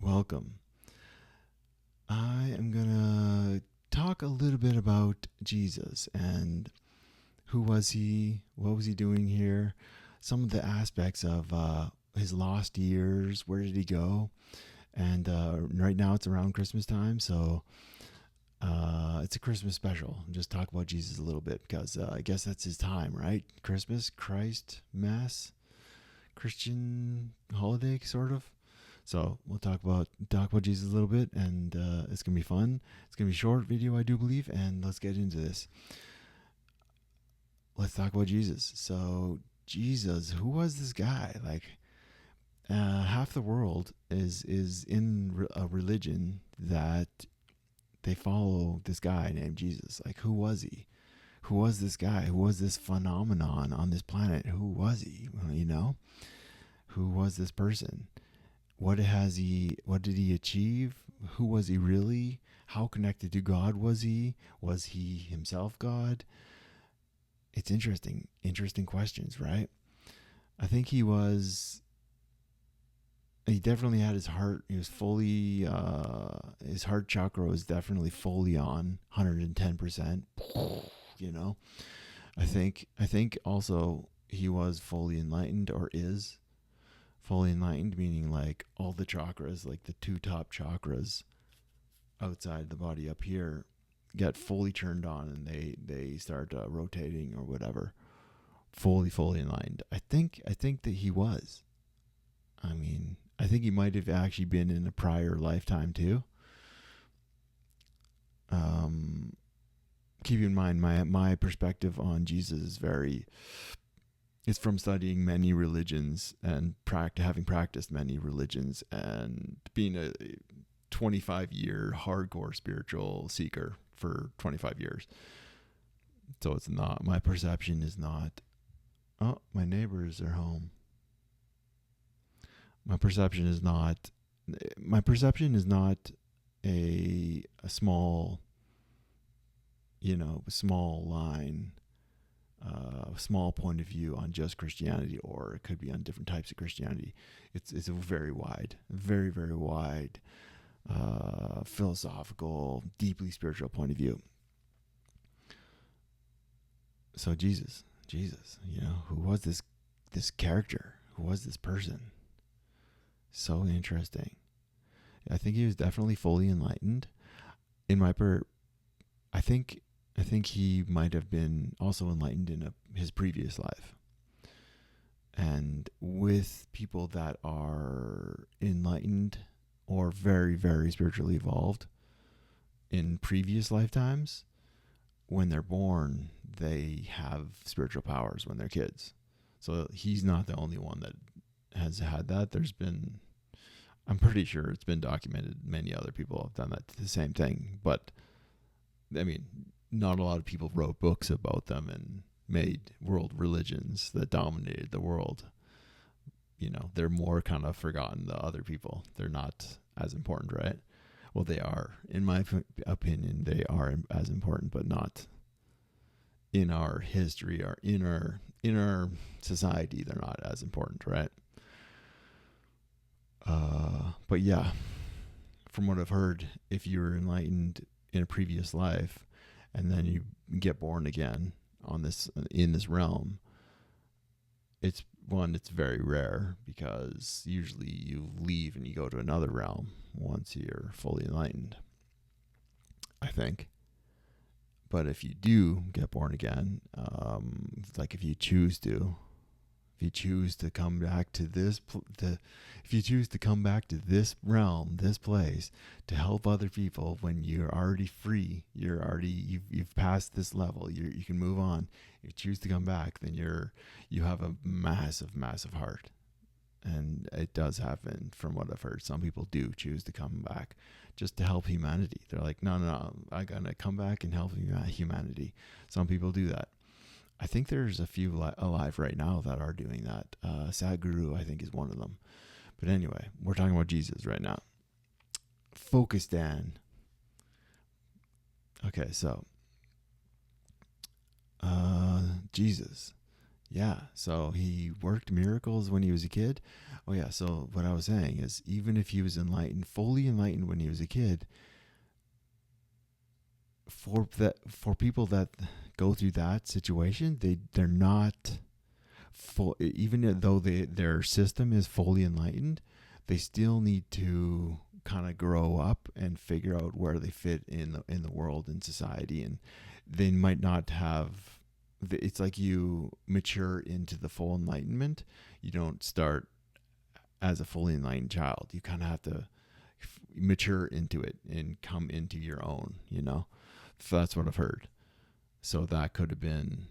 Welcome. I am going to talk a little bit about Jesus and who was he, what was he doing here, some of the aspects of his lost years, where did he go? And right now it's around Christmas time, so it's a Christmas special. Just talk about Jesus a little bit because I guess that's his time, right? Christmas, Christ, Mass, Christian holiday, sort of. So we'll talk about Jesus a little bit, and it's gonna be fun. It's gonna be a short video, I do believe, and let's get into this. Let's talk about Jesus. So Jesus, who was this guy? Like half the world is in a religion that they follow this guy named Jesus. Like, who was he? Who was this guy? Who was this phenomenon on this planet? Who was he? Who was this person? What did he achieve? Who was he really? How connected to God was he? Was he himself God? It's interesting questions, right? I think he definitely had his heart. He was fully, his heart chakra was definitely fully on 110%. You know, I think also he was fully enlightened, or is fully enlightened, meaning like all the chakras, like the two top chakras outside the body up here, get fully turned on, and they start rotating or whatever. Fully enlightened. I think that he was. I mean, I think he might have actually been in a prior lifetime too. Um, Keep in mind, my perspective on Jesus is very. It's from studying many religions and having practiced many religions and being a 25-year hardcore spiritual seeker for 25 years. So it's not, my perception is not, oh, my neighbors are home. My perception is not, a small, small line, small point of view on just Christianity, or it could be on different types of Christianity. It's a very wide, very wide, philosophical, deeply spiritual point of view. So Jesus, who was this character? Who was this person? So interesting. I think he was definitely fully enlightened. I think he might have been also enlightened in his previous life. And with people that are enlightened or very, very spiritually evolved in previous lifetimes, when they're born, they have spiritual powers when they're kids. So he's not the only one that has had that. I'm pretty sure it's been documented. Many other people have done that, the same thing. But, I mean, not a lot of people wrote books about them and made world religions that dominated the world. They're more kind of forgotten than other people. They're not as important, right? Well, they are. In my opinion, they are as important, but not in our history or in our society. They're not as important, right? But yeah, from what I've heard, if you were enlightened in a previous life and then you get born again in this realm, it's very rare, because usually you leave and you go to another realm once you're fully enlightened, I think. But if you do get born again, like if you choose to come back to this realm, this place, to help other people, when you're already free, you've passed this level, you can move on. If you choose to come back, then you have a massive heart. And it does happen, from what I've heard. Some people do choose to come back just to help humanity. They're like, no, I'm gonna come back and help humanity. Some people do that. I think there's a few alive right now that are doing that. Sadhguru, I think, is one of them. But anyway, we're talking about Jesus right now. Focus, Dan. Okay, so Jesus. Yeah, so he worked miracles when he was a kid. Oh yeah, so what I was saying is, even if he was enlightened, fully enlightened when he was a kid, for people that go through that situation, they're not full. Even though their system is fully enlightened, they still need to kind of grow up and figure out where they fit in the world and society, and they might not have. It's like you mature into the full enlightenment. You don't start as a fully enlightened child. You kind of have to mature into it and come into your own. So that's what I've heard. So that could have been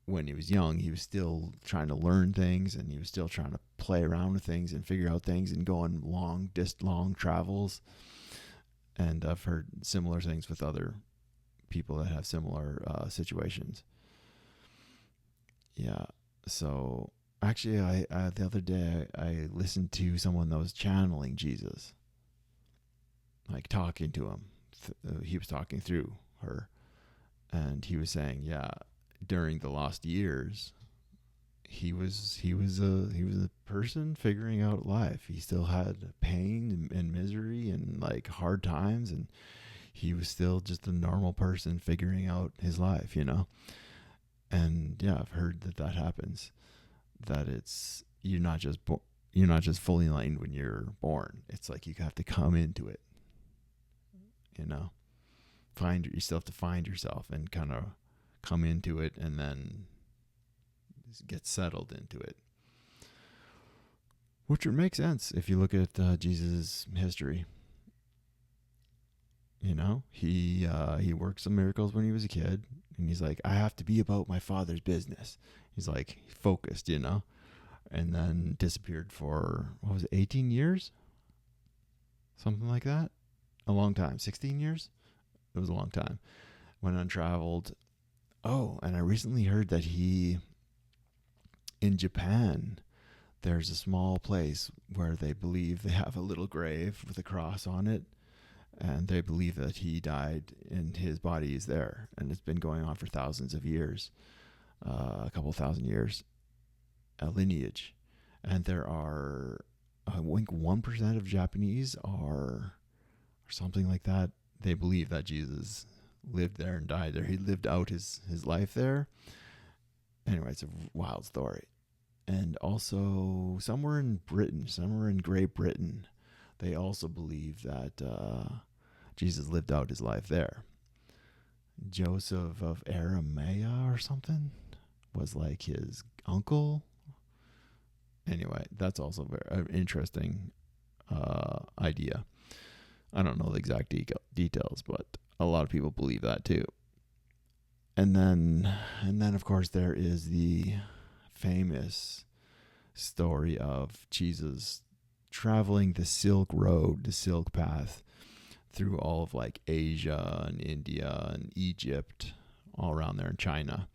when he was young. He was still trying to learn things, and he was still trying to play around with things and figure out things and go on long travels. And I've heard similar things with other people that have similar situations. Yeah. So actually, I the other day I listened to someone that was channeling Jesus, like talking to him. He was talking through her, and he was saying, yeah, during the lost years, he was a person figuring out life. He still had pain and misery and like hard times, and he was still just a normal person figuring out his life. And yeah, I've heard that happens. That it's you're not just fully enlightened when you're born. It's like you have to come into it. You know, you still have to find yourself and kind of come into it, and then get settled into it. Which would make sense if you look at Jesus' history. He worked some miracles when he was a kid, and he's like, I have to be about my father's business. He's like focused, and then disappeared for, what was it, 18 years? Something like that. A long time. 16 years? It was a long time. Went untraveled. Oh, and I recently heard that in Japan, there's a small place where they believe they have a little grave with a cross on it, and they believe that he died and his body is there, and it's been going on for thousands of years, a couple thousand years, a lineage. And there are, I think 1% of Japanese or something like that, they believe that Jesus lived there and died there. He lived out his life there. Anyway, it's a wild story. And also somewhere in Great Britain, they also believe that Jesus lived out his life there. Joseph of Arimathea or something was like his uncle. Anyway, that's also an interesting idea. I don't know the exact details, but a lot of people believe that too. And then of course there is the famous story of Jesus traveling the Silk Road, the Silk Path, through all of like Asia and India and Egypt, all around there in China.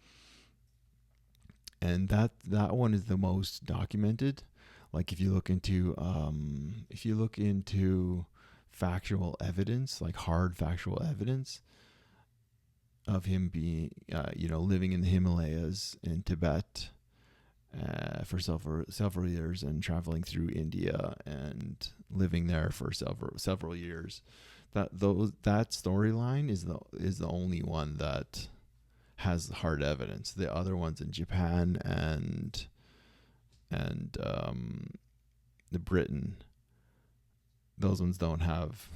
And that one is the most documented. Like if you look into factual evidence, like hard factual evidence of him being, living in the Himalayas in Tibet for several years, and traveling through India and living there for several years. That storyline is the only one that has hard evidence. The other ones in Japan and the Britain, those ones don't have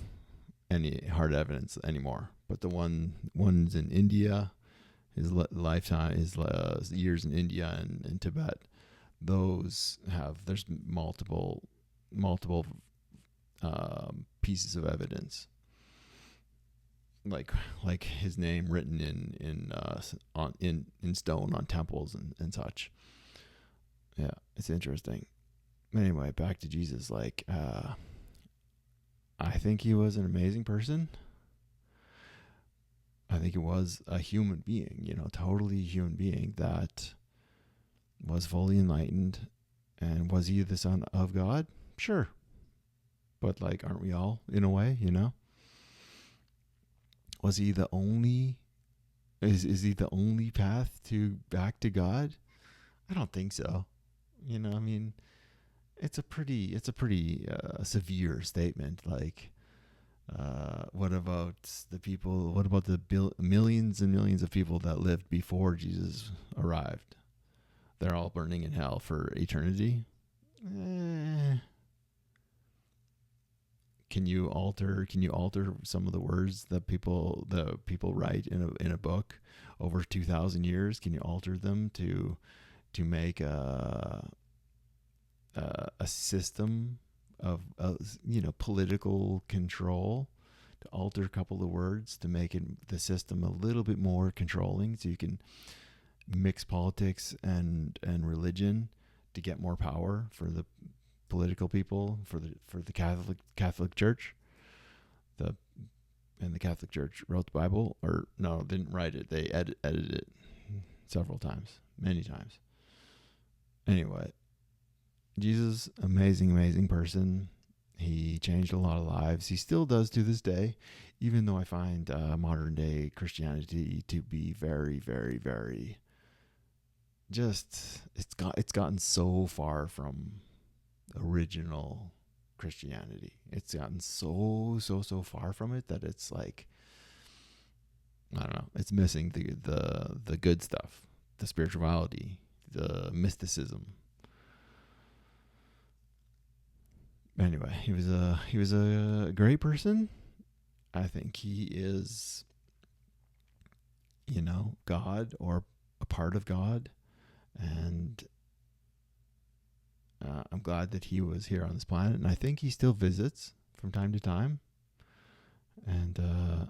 any hard evidence anymore. But the ones in India, his lifetime, his years in India and Tibet, there's multiple pieces of evidence, like his name written in stone on temples and such. Yeah, it's interesting. Anyway, back to Jesus. I think he was an amazing person. I think he was a human being, totally human being that was fully enlightened. And was he the son of God? Sure. But aren't we all in a way, Was he the only, is he the only path back to God? I don't think so. I mean, it's a pretty severe statement. Like, what about the people? What about the millions and millions of people that lived before Jesus arrived? They're all burning in hell for eternity. Eh, can you alter some of the words that people write in a book over 2,000 years? Can you alter them to make a system of political control, to alter a couple of words to make the system a little bit more controlling, so you can mix politics and religion to get more power for the political people, for the Catholic Church. The And the Catholic Church wrote the Bible, or no, didn't write it. They edited it several times, many times. Anyway, Jesus, amazing person. He changed a lot of lives. He still does to this day, even though I find modern day Christianity to be very, very, very just it's gotten so far from original Christianity. It's gotten so far from it that it's like, I don't know. It's missing the good stuff, the spirituality, the mysticism. Anyway, he was a great person. I think he is, God, or a part of God, and I'm glad that he was here on this planet, and I think he still visits from time to time. And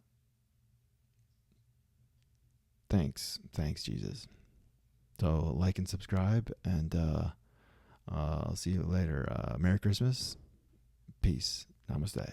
thanks, Jesus. So like and subscribe, and I'll see you later. Merry Christmas. Peace. Namaste.